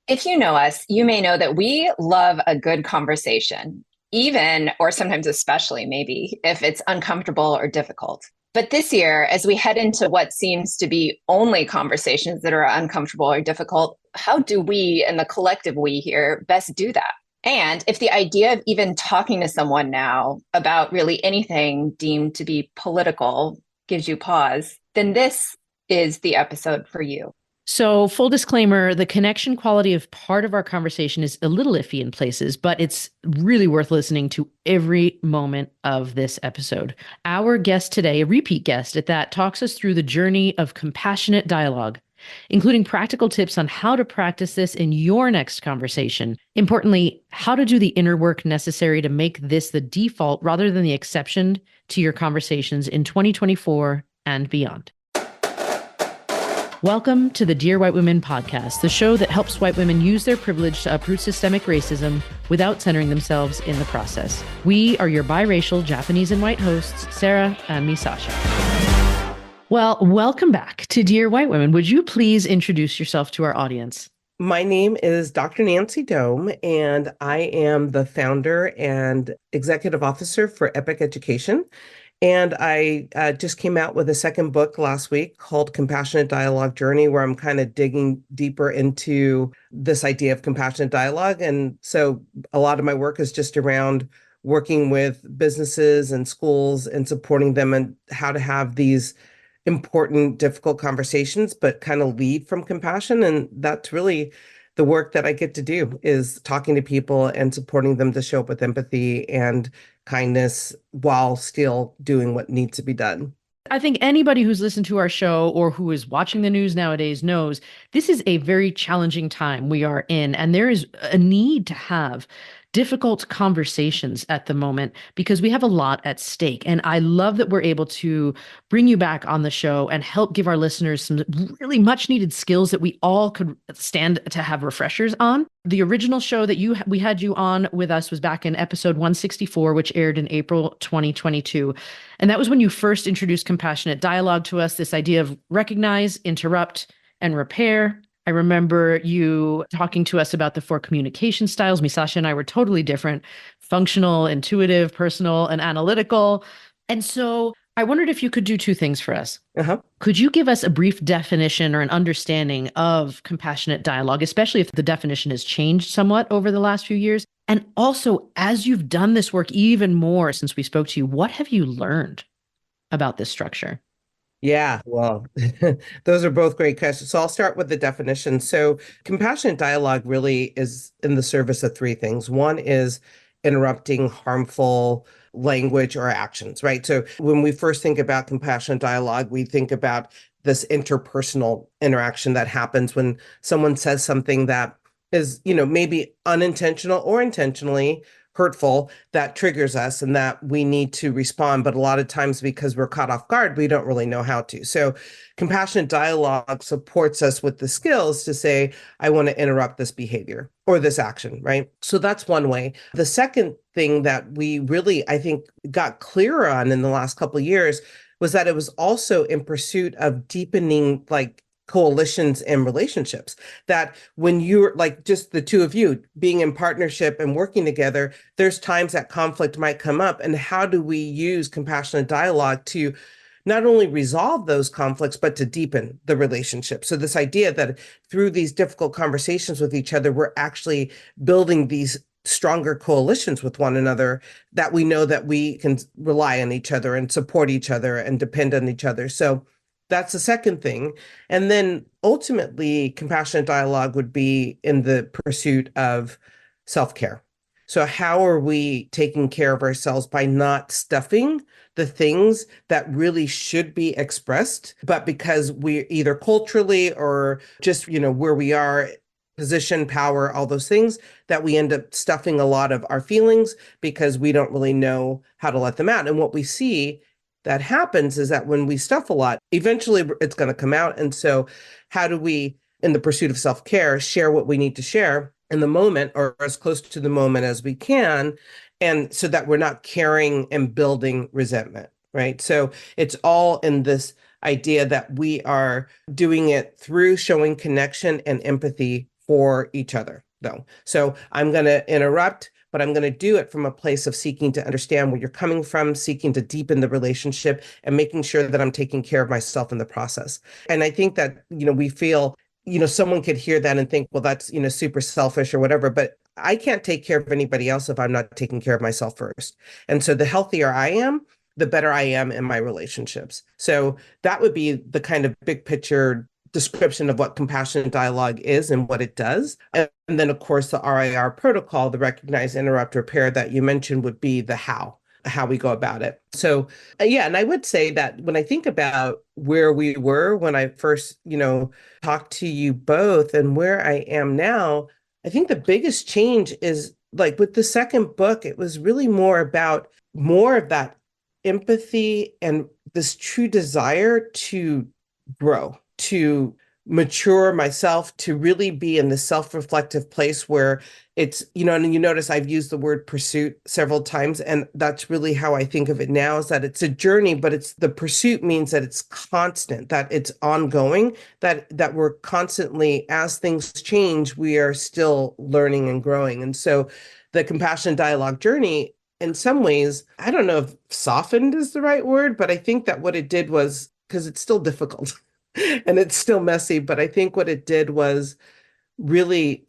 If you know us, you may know that we love a good conversation, even or sometimes especially maybe if it's uncomfortable or difficult. But this year, as we head into what seems to be only conversations that are uncomfortable or difficult, how do we and the collective we here best do that? And if the idea of even talking to someone now about really anything deemed to be political gives you pause, then this is the episode for you. So, full disclaimer, the connection quality of part of our conversation is a little iffy in places, but it's really worth listening to every moment of this episode. Our guest today, a repeat guest at that, talks us through the journey of compassionate dialogue, including practical tips on how to practice this in your next conversation. Importantly, how to do the inner work necessary to make this the default rather than the exception to your conversations in 2024 and beyond. Welcome to the Dear White Women podcast, the show that helps white women use their privilege to uproot systemic racism without centering themselves in the process. We are your biracial Japanese and white hosts, Sarah and me, Sasha. Well, welcome back to Dear White Women. Would you please introduce yourself to our audience? My name is Dr. Nancy Dome, and I am the founder and executive officer for Epic Education. And I just came out with a second book last week called Compassionate Dialogue Journey, where I'm kind of digging deeper into this idea of compassionate dialogue. And so a lot of my work is just around working with businesses and schools and supporting them and how to have these important, difficult conversations, but kind of lead from compassion. And that's really the work that I get to do, is talking to people and supporting them to show up with empathy and kindness while still doing what needs to be done. I think anybody who's listened to our show or who is watching the news nowadays knows this is a very challenging time we are in, and there is a need to have difficult conversations at the moment because we have a lot at stake. And I love that we're able to bring you back on the show and help give our listeners some really much needed skills that we all could stand to have refreshers on. The original show that we had you on with us was back in episode 164, which aired in April 2022. And that was when you first introduced compassionate dialogue to us, this idea of recognize, interrupt, and repair. I remember you talking to us about the four communication styles. Misasha and I were totally different: functional, intuitive, personal, and analytical. And so I wondered if you could do two things for us. Could you give us a brief definition or an understanding of compassionate dialogue, especially if the definition has changed somewhat over the last few years? And also, as you've done this work even more since we spoke to you, what have you learned about this structure? Yeah, well, those are both great questions. So I'll start with the definition. So compassionate dialogue really is in the service of three things. One is interrupting harmful language or actions, right? So when we first think about compassionate dialogue, we think about this interpersonal interaction that happens when someone says something that is, maybe unintentional or intentionally hurtful, that triggers us and that we need to respond. But a lot of times, because we're caught off guard, we don't really know how to. So compassionate dialogue supports us with the skills to say, I want to interrupt this behavior or this action, right? So that's one way. The second thing that we really, I think, got clearer on in the last couple of years was that it was also in pursuit of deepening, coalitions and relationships, that when you're like just the two of you being in partnership and working together, there's times that conflict might come up. And how do we use compassionate dialogue to not only resolve those conflicts, but to deepen the relationship? So this idea that through these difficult conversations with each other, we're actually building these stronger coalitions with one another, that we know that we can rely on each other and support each other and depend on each other. So that's the second thing. And then ultimately, compassionate dialogue would be in the pursuit of self-care. So how are we taking care of ourselves by not stuffing the things that really should be expressed, but because we either culturally or just, where we are, position, power, all those things, that we end up stuffing a lot of our feelings because we don't really know how to let them out. And what we see that happens is that when we stuff a lot, eventually it's going to come out. And so how do we, in the pursuit of self-care, share what we need to share in the moment or as close to the moment as we can, and so that we're not carrying and building resentment, right? So it's all in this idea that we are doing it through showing connection and empathy for each other, though. So I'm going to interrupt, but I'm going to do it from a place of seeking to understand where you're coming from, seeking to deepen the relationship, and making sure that I'm taking care of myself in the process. And I think that, we feel, someone could hear that and think, well, that's, super selfish or whatever, but I can't take care of anybody else if I'm not taking care of myself first. And so the healthier I am, the better I am in my relationships. So that would be the kind of big picture description of what compassionate dialogue is and what it does. And then, of course, the RIR protocol, the recognize, interrupt, repair that you mentioned would be the how we go about it. So, yeah, and I would say that when I think about where we were when I first, talked to you both and where I am now, I think the biggest change is like with the second book, it was really more about more of that empathy and this true desire to grow, to mature myself, to really be in the self-reflective place where it's, and you notice I've used the word pursuit several times, and that's really how I think of it now, is that it's a journey, but it's the pursuit means that it's constant, that it's ongoing, that we're constantly, as things change, we are still learning and growing. And so the compassion dialogue journey, in some ways, I don't know if softened is the right word, but I think that what it did was, because it's still difficult and it's still messy, but I think what it did was really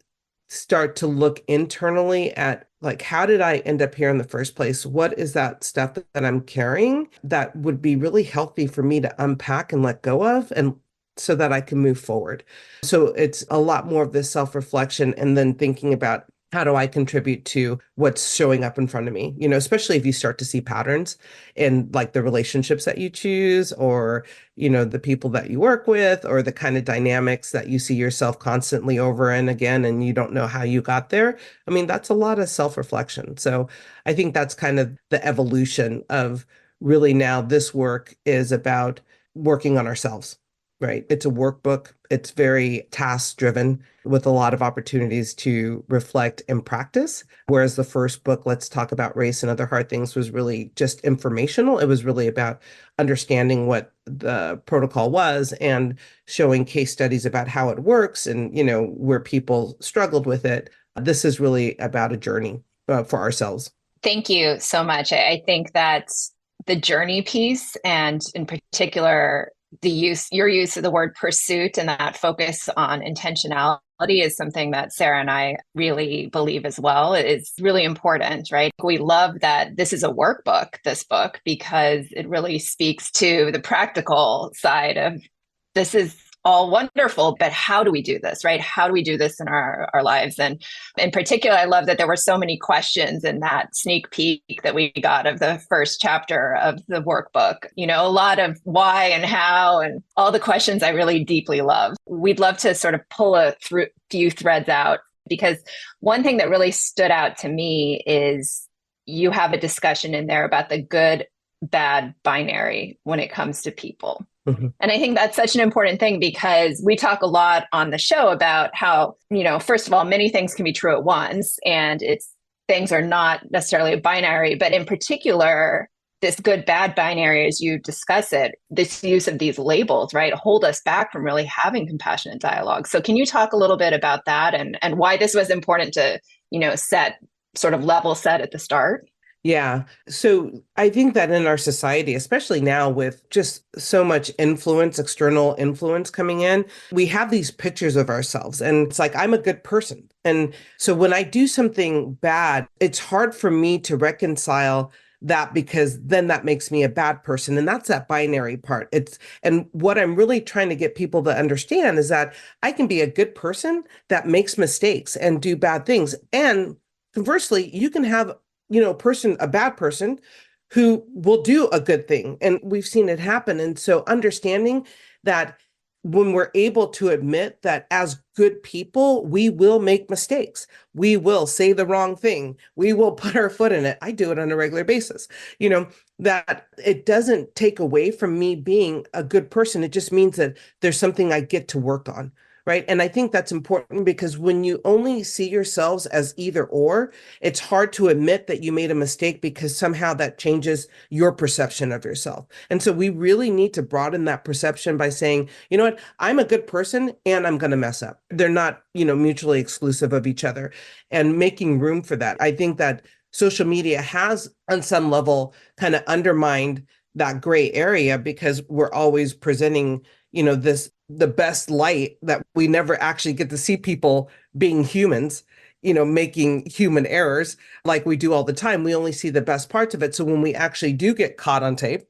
start to look internally at, like, how did I end up here in the first place? What is that stuff that I'm carrying that would be really healthy for me to unpack and let go of, and so that I can move forward. So it's a lot more of this self-reflection and then thinking about, how do I contribute to what's showing up in front of me? Especially if you start to see patterns in like the relationships that you choose, or, the people that you work with, or the kind of dynamics that you see yourself constantly over and again, and you don't know how you got there. I mean, that's a lot of self-reflection. So I think that's kind of the evolution of really now this work is about working on ourselves, right? It's a workbook. It's very task driven with a lot of opportunities to reflect and practice. Whereas the first book, Let's Talk About Race and Other Hard Things, was really just informational. It was really about understanding what the protocol was and showing case studies about how it works and, where people struggled with it. This is really about a journey for ourselves. Thank you so much. I think that the journey piece, and in particular, your use of the word pursuit and that focus on intentionality, is something that Sarah and I really believe as well. It is really important, right? We love that this is a workbook, this book, because it really speaks to the practical side of, this is all wonderful, but how do we do this, right? How do we do this in our lives? And in particular, I love that there were so many questions in that sneak peek that we got of the first chapter of the workbook. A lot of why and how and all the questions I really deeply love. We'd love to sort of pull a few threads out, because one thing that really stood out to me is you have a discussion in there about the good, bad binary when it comes to people. Mm-hmm. And I think that's such an important thing, because we talk a lot on the show about how, first of all, many things can be true at once, and things are not necessarily binary, but in particular, this good bad binary, as you discuss it, this use of these labels, right, hold us back from really having compassionate dialogue. So can you talk a little bit about that and why this was important to, level set at the start? Yeah. So I think that in our society, especially now with just so much influence, external influence coming in, we have these pictures of ourselves, and it's like, I'm a good person. And so when I do something bad, it's hard for me to reconcile that, because then that makes me a bad person. And that's that binary part. And what I'm really trying to get people to understand is that I can be a good person that makes mistakes and do bad things. And conversely, you can have a bad person who will do a good thing. And we've seen it happen. And so understanding that when we're able to admit that as good people, we will make mistakes. We will say the wrong thing. We will put our foot in it. I do it on a regular basis. That it doesn't take away from me being a good person. It just means that there's something I get to work on. right? And I think that's important because when you only see yourselves as either or, it's hard to admit that you made a mistake because somehow that changes your perception of yourself. And so we really need to broaden that perception by saying, you know what, I'm a good person and I'm going to mess up. They're not, mutually exclusive of each other, and making room for that. I think that social media has, on some level, kind of undermined that gray area because we're always presenting, the best light that we never actually get to see people being humans, making human errors like we do all the time. We only see the best parts of it. So when we actually do get caught on tape,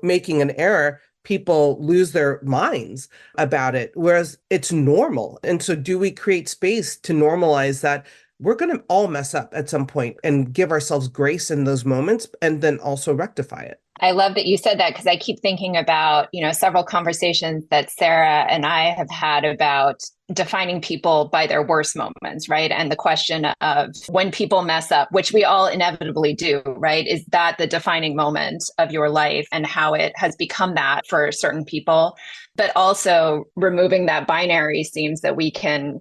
making an error, people lose their minds about it, whereas it's normal. And so do we create space to normalize that we're going to all mess up at some point and give ourselves grace in those moments and then also rectify it? I love that you said that because I keep thinking about, several conversations that Sarah and I have had about defining people by their worst moments, right? And the question of when people mess up, which we all inevitably do, right? Is that the defining moment of your life and how it has become that for certain people? But also removing that binary seems that we can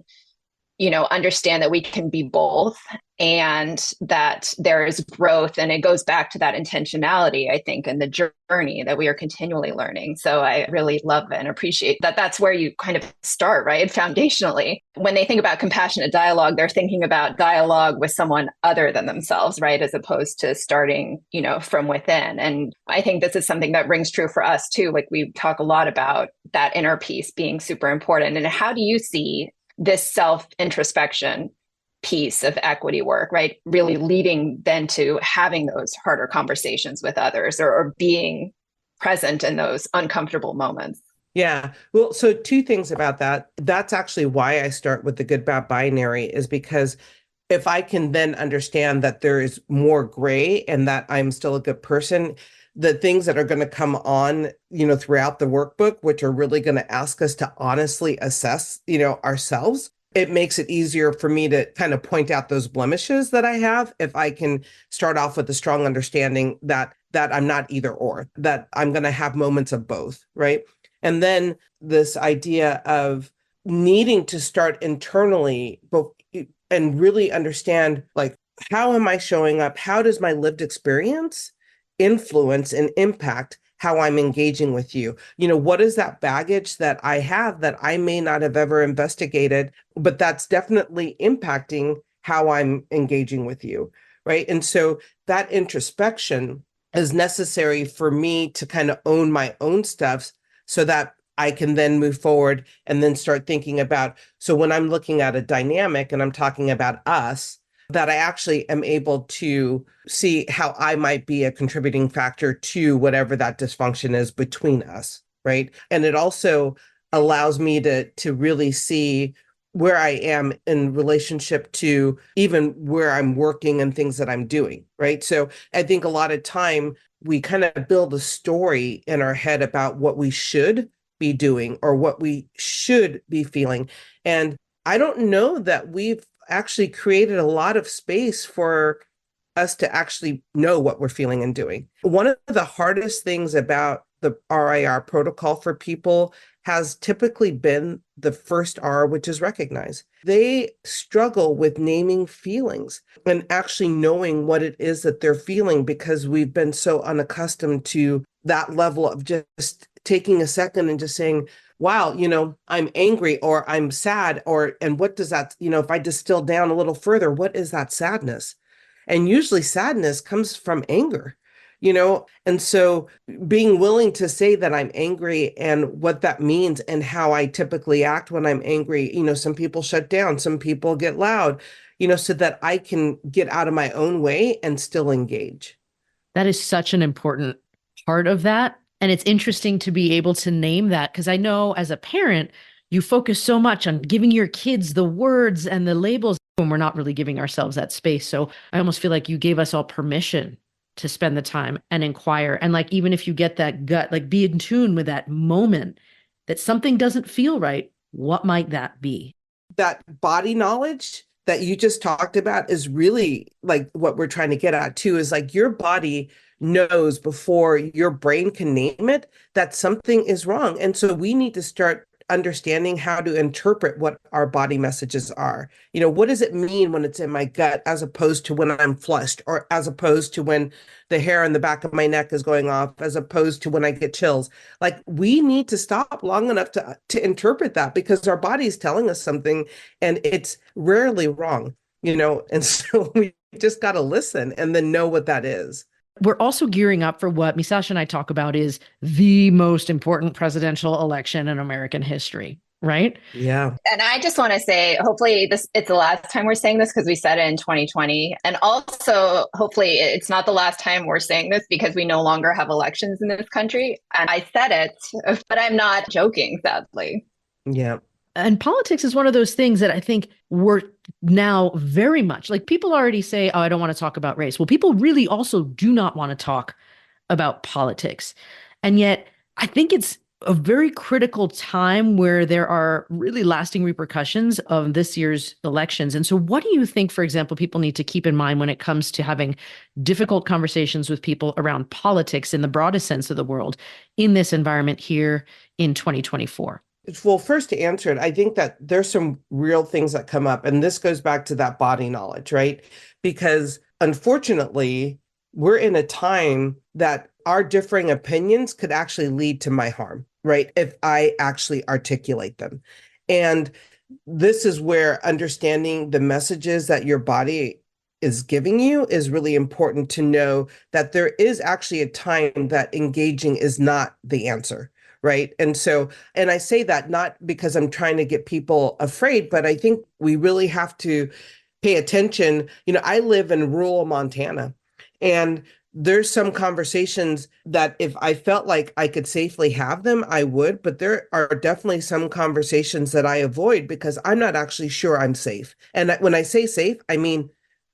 understand that we can be both and that there is growth. And it goes back to that intentionality, I think, and the journey that we are continually learning. So I really love and appreciate that. That's where you kind of start, right? Foundationally. When they think about compassionate dialogue, they're thinking about dialogue with someone other than themselves, right? As opposed to starting, from within. And I think this is something that rings true for us too. Like we talk a lot about that inner piece being super important. And how do you see this self-introspection piece of equity work, right? Really leading then to having those harder conversations with others, or being present in those uncomfortable moments. Yeah. Well, so two things about that. That's actually why I start with the good, bad binary, is because if I can then understand that there is more gray and that I'm still a good person, the things that are going to come on, throughout the workbook, which are really going to ask us to honestly assess, ourselves, it makes it easier for me to kind of point out those blemishes that I have if I can start off with a strong understanding that I'm not either or, that I'm going to have moments of both, right? And then this idea of needing to start internally and really understand, like, how am I showing up? How does my lived experience influence and impact how I'm engaging with you? What is that baggage that I have that I may not have ever investigated, but that's definitely impacting how I'm engaging with you, right? And so that introspection is necessary for me to kind of own my own stuff so that I can then move forward and then start thinking about, so when I'm looking at a dynamic and I'm talking about us, that I actually am able to see how I might be a contributing factor to whatever that dysfunction is between us, right? And it also allows me to really see where I am in relationship to even where I'm working and things that I'm doing, right? So I think a lot of time we kind of build a story in our head about what we should be doing or what we should be feeling. And I don't know that we've actually created a lot of space for us to actually know what we're feeling and doing. One of the hardest things about the RIR protocol for people has typically been the first R, which is recognize. They struggle with naming feelings and actually knowing what it is that they're feeling because we've been so unaccustomed to that level of just taking a second and just saying, wow, I'm angry or I'm sad, and what does that, if I distill down a little further, what is that sadness? And usually sadness comes from anger, and so being willing to say that I'm angry and what that means and how I typically act when I'm angry, some people shut down, some people get loud, so that I can get out of my own way and still engage. That is such an important part of that. And it's interesting to be able to name that because I know as a parent, you focus so much on giving your kids the words and the labels when we're not really giving ourselves that space. So I almost feel like you gave us all permission to spend the time and inquire. And like, even if you get that gut, like be in tune with that moment that something doesn't feel right, what might that be? That body knowledge that you just talked about is really like what we're trying to get at too, is like your body knows before your brain can name it that something is wrong. And so we need to start understanding how to interpret what our body messages are. What does it mean when it's in my gut as opposed to when I'm flushed, or as opposed to when the hair on the back of my neck is going off, as opposed to when I get chills? Like, we need to stop long enough to interpret that, because our body is telling us something, and it's rarely wrong, and so we just got to listen and then know what that is. We're also gearing up for what Misasha and I talk about is the most important presidential election in American history, right? Yeah. And I just want to say, hopefully it's the last time we're saying this, because we said it in 2020. And also, hopefully it's not the last time we're saying this, because we no longer have elections in this country. And I said it, but I'm not joking, sadly. Yeah. And politics is one of those things that I think we're now very much like, people already say, oh, I don't want to talk about race. Well, people really also do not want to talk about politics. And yet, I think it's a very critical time where there are really lasting repercussions of this year's elections. And so, what do you think, for example, people need to keep in mind when it comes to having difficult conversations with people around politics in the broadest sense of the world in this environment here in 2024? Well, first, to answer it, I think that there's some real things that come up, and this goes back to that body knowledge, right? Because unfortunately, we're in a time that our differing opinions could actually lead to my harm, right? If I actually articulate them. And this is where understanding the messages that your body is giving you is really important, to know that there is actually a time that engaging is not the answer. Right. And I say that not because I'm trying to get people afraid, but I think we really have to pay attention. I live in rural Montana, and there's some conversations that if I felt like I could safely have them, I would. But there are definitely some conversations that I avoid because I'm not actually sure I'm safe. And when I say safe, I mean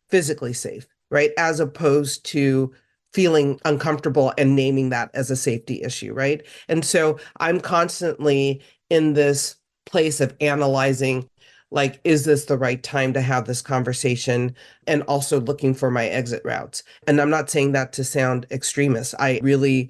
physically safe, right? As opposed to feeling uncomfortable and naming that as a safety issue, right? And so I'm constantly in this place of analyzing, like, is this the right time to have this conversation? And also looking for my exit routes. And I'm not saying that to sound extremist. I really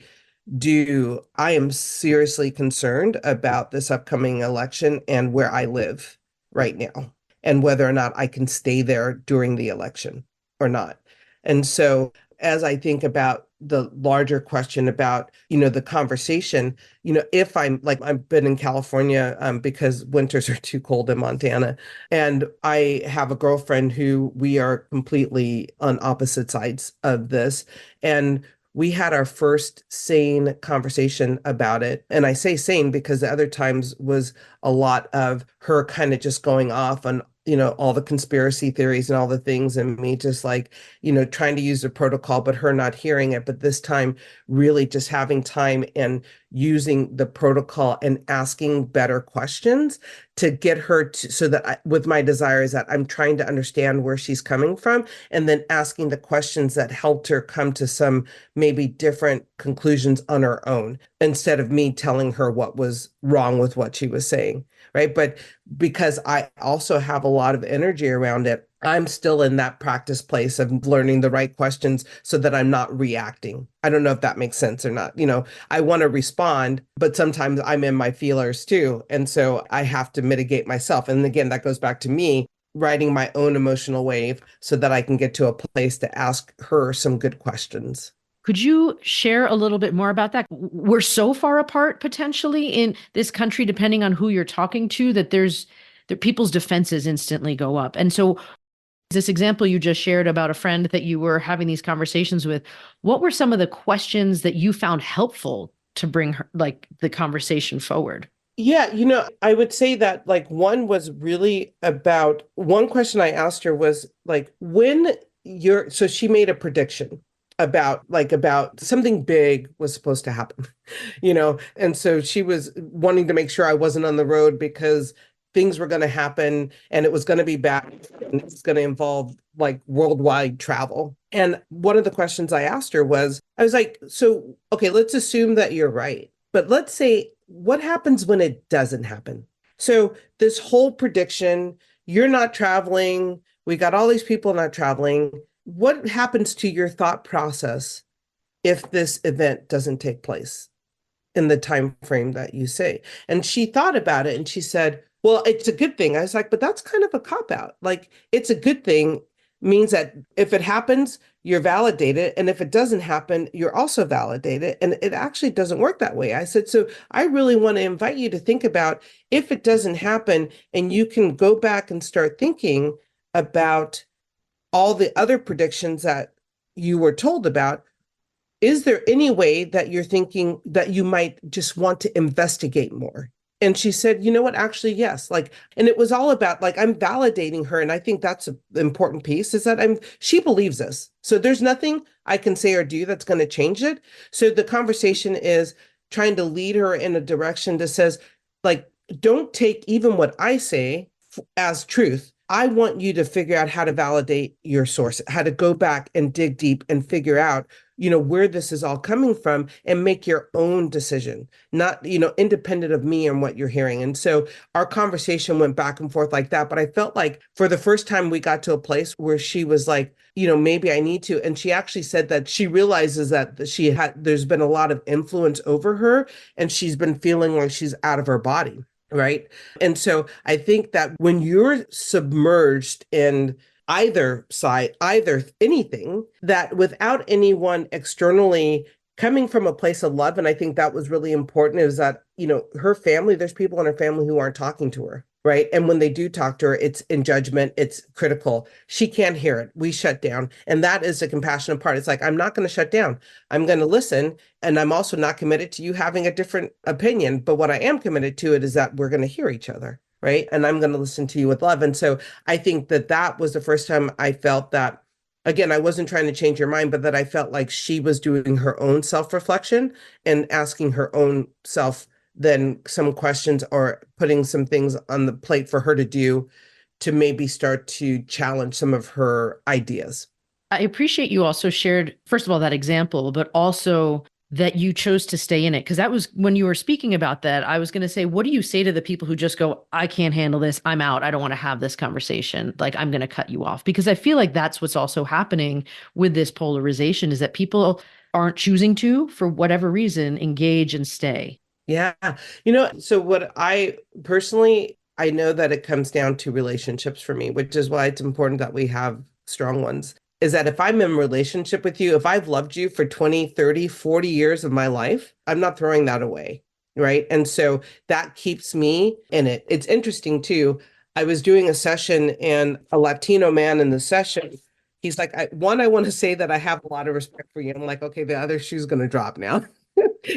do. I am seriously concerned about this upcoming election and where I live right now, and whether or not I can stay there during the election or not. And so as I think about the larger question about, the conversation, if I'm like, I've been in California because winters are too cold in Montana. And I have a girlfriend who we are completely on opposite sides of this. And we had our first sane conversation about it. And I say sane because the other times was a lot of her kind of just going off on, all the conspiracy theories and all the things, and me just like, trying to use the protocol, but her not hearing it. But this time, really just having time and using the protocol and asking better questions to get her to, so that with my desire is that I'm trying to understand where she's coming from, and then asking the questions that helped her come to some maybe different conclusions on her own, instead of me telling her what was wrong with what she was saying. Right. But because I also have a lot of energy around it, I'm still in that practice place of learning the right questions so that I'm not reacting. I don't know if that makes sense or not. I want to respond, but sometimes I'm in my feelers too. And so I have to mitigate myself. And again, that goes back to me riding my own emotional wave so that I can get to a place to ask her some good questions. Could you share a little bit more about that? We're so far apart potentially in this country, depending on who you're talking to, that people's defenses instantly go up. And so this example you just shared about a friend that you were having these conversations with, what were some of the questions that you found helpful to bring her, like, the conversation forward? Yeah, I would say that like one was really about one question I asked her was like, so she made a prediction about something big was supposed to happen, and so she was wanting to make sure I wasn't on the road because things were going to happen and it was going to be bad and it's going to involve like worldwide travel. And one of the questions I asked her was, I was like, so, okay, let's assume that you're right, but let's say, what happens when it doesn't happen? So this whole prediction, you're not traveling, we got all these people not traveling. What happens to your thought process if this event doesn't take place? in the time frame that you say. And she thought about it and she said, well, it's a good thing. I was like, but that's kind of a cop out. Like, it's a good thing means that if it happens, you're validated. And if it doesn't happen, you're also validated. And it actually doesn't work that way. I said, so I really want to invite you to think about if it doesn't happen and you can go back and start thinking about all the other predictions that you were told about. Is there any way that you're thinking that you might just want to investigate more? And she said, you know what, actually, yes. Like, and it was all about like, I'm validating her. And I think that's an important piece is that she believes this. So there's nothing I can say or do that's going to change it. So the conversation is trying to lead her in a direction that says, like, don't take even what I say as truth. I want you to figure out how to validate your source, how to go back and dig deep and figure out, where this is all coming from and make your own decision, not, independent of me and what you're hearing. And so our conversation went back and forth like that. But I felt like for the first time we got to a place where she was like, maybe I need to. And she actually said that she realizes that there's been a lot of influence over her and she's been feeling like she's out of her body. Right. And so I think that when you're submerged in either side, either anything, that without anyone externally coming from a place of love, and I think that was really important, is that, her family, there's people in her family who aren't talking to her. Right. And when they do talk to her, it's in judgment, it's critical. She can't hear it. We shut down. And that is the compassionate part. It's like, I'm not going to shut down. I'm going to listen. And I'm also not committed to you having a different opinion. But what I am committed to it is that we're going to hear each other. Right. And I'm going to listen to you with love. And so I think that was the first time I felt that, again, I wasn't trying to change your mind, but that I felt like she was doing her own self-reflection and asking her own self then some questions or putting some things on the plate for her to do to maybe start to challenge some of her ideas. I appreciate you also shared, first of all, that example, but also that you chose to stay in it. Because that was when you were speaking about that, I was going to say, what do you say to the people who just go, I can't handle this. I'm out. I don't want to have this conversation. Like, I'm going to cut you off. Because I feel like that's what's also happening with this polarization is that people aren't choosing to, for whatever reason, engage and stay. Yeah. So what I personally, I know that it comes down to relationships for me, which is why it's important that we have strong ones. Is that if I'm in a relationship with you, if I've loved you for 20, 30, 40 years of my life, I'm not throwing that away. Right. And so that keeps me in it. It's interesting too. I was doing a session and a Latino man in the session, he's like, I want to say that I have a lot of respect for you. I'm like, okay, the other shoe's going to drop now.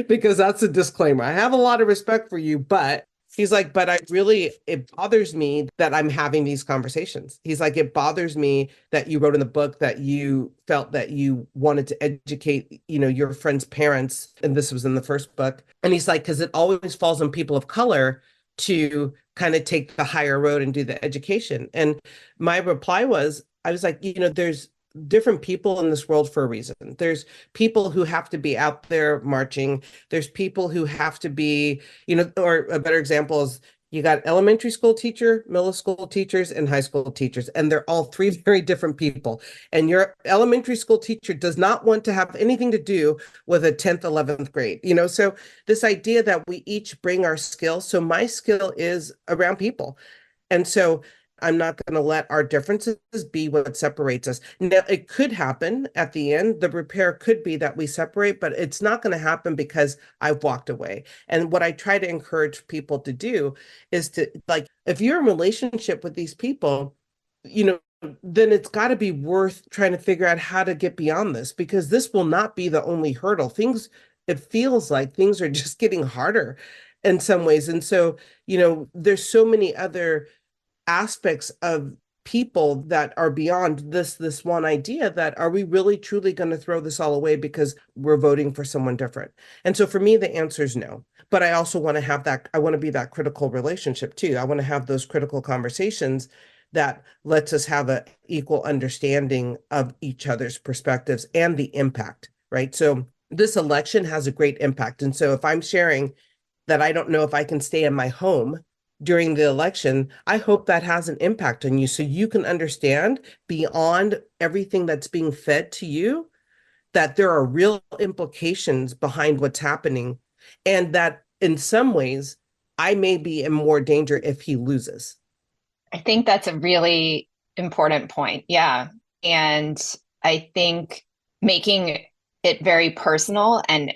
Because that's a disclaimer. I have a lot of respect for you, but he's like, but it bothers me that I'm having these conversations. He's like, it bothers me that you wrote in the book that you felt that you wanted to educate, your friend's parents. And this was in the first book. And he's like, because it always falls on people of color to kind of take the higher road and do the education. And my reply was, I was like, there's different people in this world for a reason. There's people who have to be out there marching. There's people who have to be, or a better example is you got elementary school teacher, middle school teachers, and high school teachers, and they're all three very different people. And your elementary school teacher does not want to have anything to do with a 10th, 11th grade, so this idea that we each bring our skills. So my skill is around people. And so I'm not going to let our differences be what separates us. Now, it could happen at the end. The repair could be that we separate, but it's not going to happen because I've walked away. And what I try to encourage people to do is to, like, if you're in a relationship with these people, then it's got to be worth trying to figure out how to get beyond this, because this will not be the only hurdle. It feels like things are just getting harder in some ways. And so, there's so many other aspects of people that are beyond this one idea, that are we really truly going to throw this all away because we're voting for someone different? And so for me, the answer is no. But I also want to have I want to be that critical relationship too. I want to have those critical conversations that lets us have an equal understanding of each other's perspectives and the impact, right? So this election has a great impact. And so if I'm sharing that I don't know if I can stay in my home during the election, I hope that has an impact on you so you can understand beyond everything that's being fed to you that there are real implications behind what's happening. And that in some ways, I may be in more danger if he loses. I think that's a really important point. Yeah. And I think making it very personal and,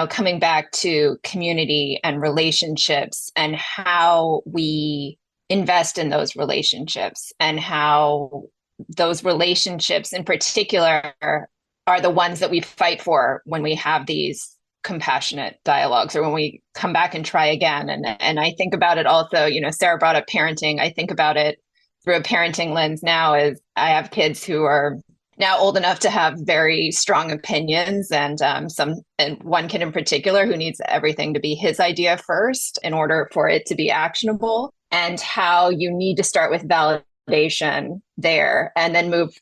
coming back to community and relationships and how we invest in those relationships and how those relationships in particular are the ones that we fight for when we have these compassionate dialogues or when we come back and try again. And I think about it also, Sarah brought up parenting. I think about it through a parenting lens now as I have kids who are now old enough to have very strong opinions and one kid in particular who needs everything to be his idea first in order for it to be actionable, and how you need to start with validation there and then move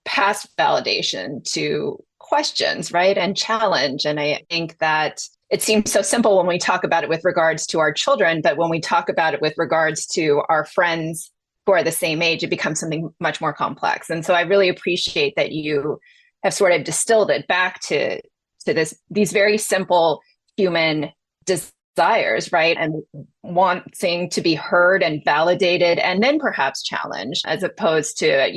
past validation to questions, right? And challenge. And I think that it seems so simple when we talk about it with regards to our children, but when we talk about it with regards to our friends who are the same age, it becomes something much more complex. And so I really appreciate that you have sort of distilled it back to these very simple human desires, right? And wanting to be heard and validated and then perhaps challenged, as opposed to,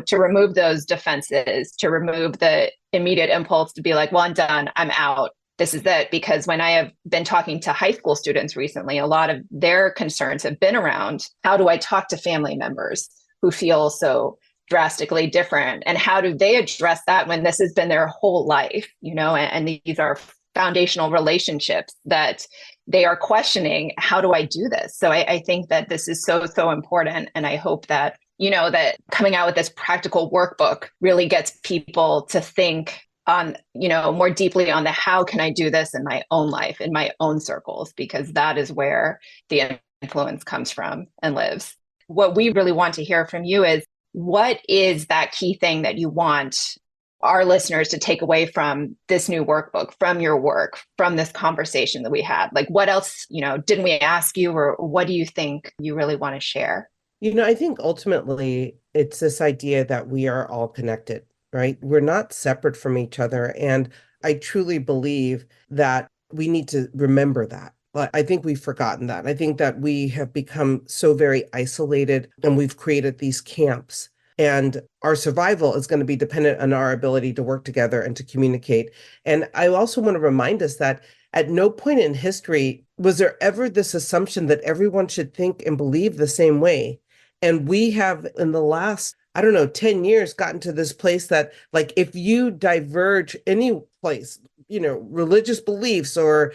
to remove those defenses, to remove the immediate impulse to be like, well, I'm done, I'm out. This is it. Because when I have been talking to high school students recently, a lot of their concerns have been around how do I talk to family members who feel so drastically different? And how do they address that when this has been their whole life, and these are foundational relationships that they are questioning, how do I do this? So I think that this is so, so important. And I hope that, that coming out with this practical workbook really gets people to think on, more deeply on the how can I do this in my own life, in my own circles, because that is where the influence comes from and lives. What we really want to hear from you is, what is that key thing that you want our listeners to take away from this new workbook, from your work, from this conversation that we had? Like, what else, didn't we ask you, or what do you think you really want to share? I think ultimately it's this idea that we are all connected, right? We're not separate from each other. And I truly believe that we need to remember that. But I think we've forgotten that. I think that we have become so very isolated and we've created these camps. And our survival is going to be dependent on our ability to work together and to communicate. And I also want to remind us that at no point in history was there ever this assumption that everyone should think and believe the same way. And we have, in the last, 10 years, gotten to this place that, like, if you diverge any place, religious beliefs or,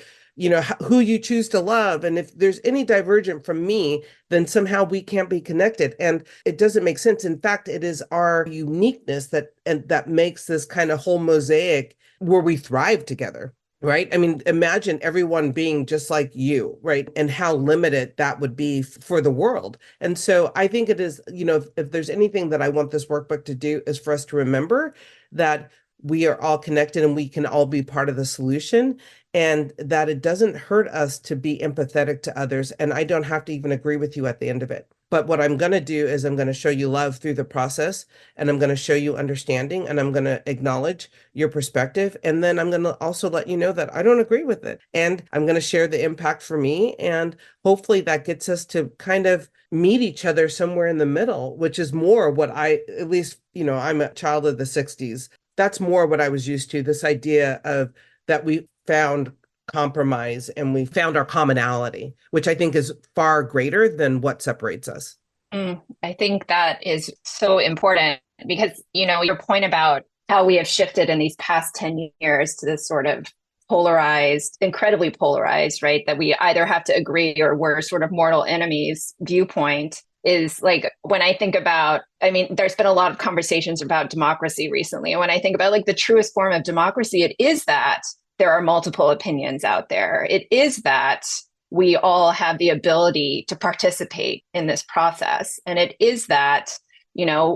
who you choose to love, and if there's any divergent from me, then somehow we can't be connected. And it doesn't make sense. In fact, it is our uniqueness that makes this kind of whole mosaic where we thrive together. Right. I mean, imagine everyone being just like you, right? And how limited that would be for the world. And so I think it is, if there's anything that I want this workbook to do is for us to remember that we are all connected and we can all be part of the solution, and that it doesn't hurt us to be empathetic to others. And I don't have to even agree with you at the end of it. But what I'm going to do is I'm going to show you love through the process, and I'm going to show you understanding, and I'm going to acknowledge your perspective. And then I'm going to also let you know that I don't agree with it. And I'm going to share the impact for me. And hopefully that gets us to kind of meet each other somewhere in the middle, which is more what at least, I'm a child of the 60s. That's more what I was used to, this idea of that we found compromise and we found our commonality, which I think is far greater than what separates us. I think that is so important because, your point about how we have shifted in these past 10 years to this sort of polarized, incredibly polarized, right? That we either have to agree or we're sort of mortal enemies viewpoint is like, when I think about, there's been a lot of conversations about democracy recently. And when I think about like the truest form of democracy, it is that there are multiple opinions out there. It is that we all have the ability to participate in this process. And it is that,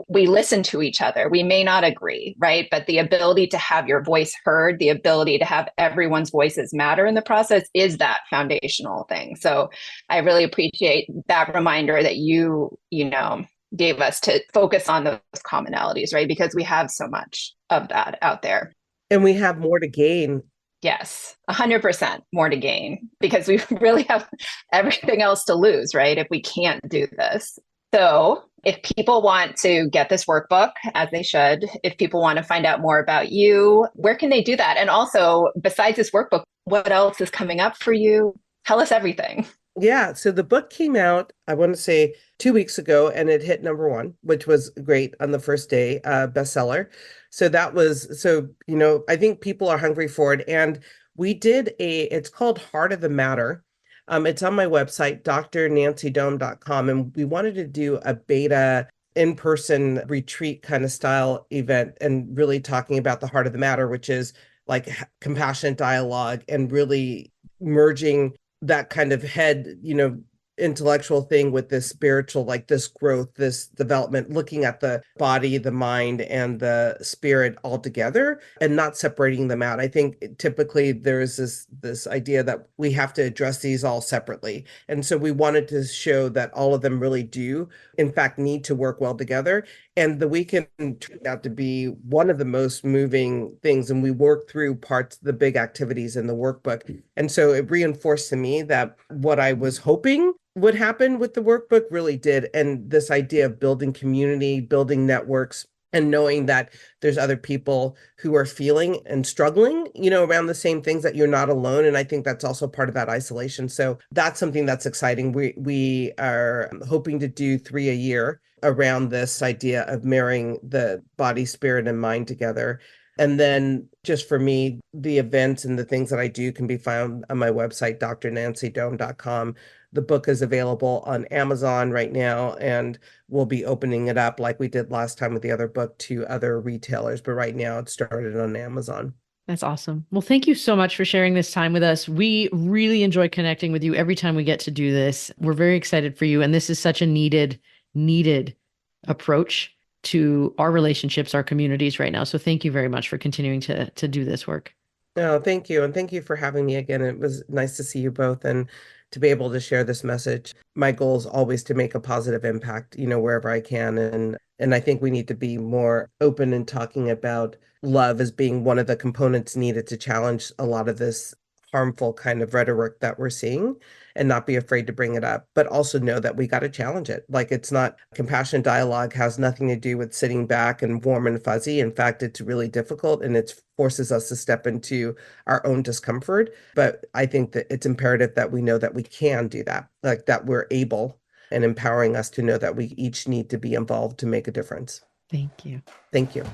we listen to each other. We may not agree, right? But the ability to have your voice heard, the ability to have everyone's voices matter in the process is that foundational thing. So I really appreciate that reminder that you gave us to focus on those commonalities, right? Because we have so much of that out there. And we have more to gain Yes, 100% more to gain because we really have everything else to lose, right? If we can't do this. So, if people want to get this workbook, as they should, if people want to find out more about you, where can they do that? And also, besides this workbook, what else is coming up for you? Tell us everything. Yeah, so the book came out, I want to say 2 weeks ago, and it hit #1, which was great on the first day, bestseller. So that was, so, I think people are hungry for it. And we did it's called Heart of the Matter. It's on my website, drnancydome.com. And we wanted to do a beta in-person retreat kind of style event and really talking about the heart of the matter, which is like compassionate dialogue and really merging that kind of head, intellectual thing with this spiritual, like this growth, this development, looking at the body, the mind, and the spirit all together and not separating them out. I think typically there's this idea that we have to address these all separately. And so we wanted to show that all of them really do, in fact, need to work well together. And the weekend turned out to be one of the most moving things. And we worked through parts, the big activities in the workbook. And so it reinforced to me that what I was hoping would happen with the workbook really did. And this idea of building community, building networks, and knowing that there's other people who are feeling and struggling, around the same things, that you're not alone. And I think that's also part of that isolation. So that's something that's exciting. We are hoping to do 3 a year around this idea of marrying the body, spirit, and mind together. And then just for me, the events and the things that I do can be found on my website, drnancydome.com. The book is available on Amazon right now, and we'll be opening it up like we did last time with the other book to other retailers. But right now it's started on Amazon. That's awesome. Well, thank you so much for sharing this time with us. We really enjoy connecting with you every time we get to do this. We're very excited for you. And this is such a needed approach to our relationships, our communities right now. So thank you very much for continuing to do this work. No, thank you. And thank you for having me again. It was nice to see you both and to be able to share this message. My goal is always to make a positive impact, wherever I can. And I think we need to be more open in talking about love as being one of the components needed to challenge a lot of this harmful kind of rhetoric that we're seeing, and not be afraid to bring it up, but also know that we got to challenge it. Like, it's not, compassionate dialogue has nothing to do with sitting back and warm and fuzzy. In fact, it's really difficult, and it forces us to step into our own discomfort. But I think that it's imperative that we know that we can do that, like that we're able, and empowering us to know that we each need to be involved to make a difference. Thank you. Thank you.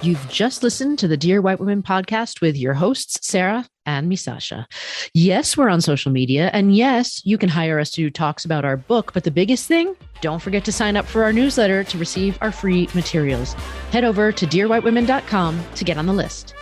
You've just listened to the Dear White Women podcast with your hosts, Sarah and me, Sasha. Yes, we're on social media. And yes, you can hire us to do talks about our book. But the biggest thing, don't forget to sign up for our newsletter to receive our free materials. Head over to dearwhitewomen.com to get on the list.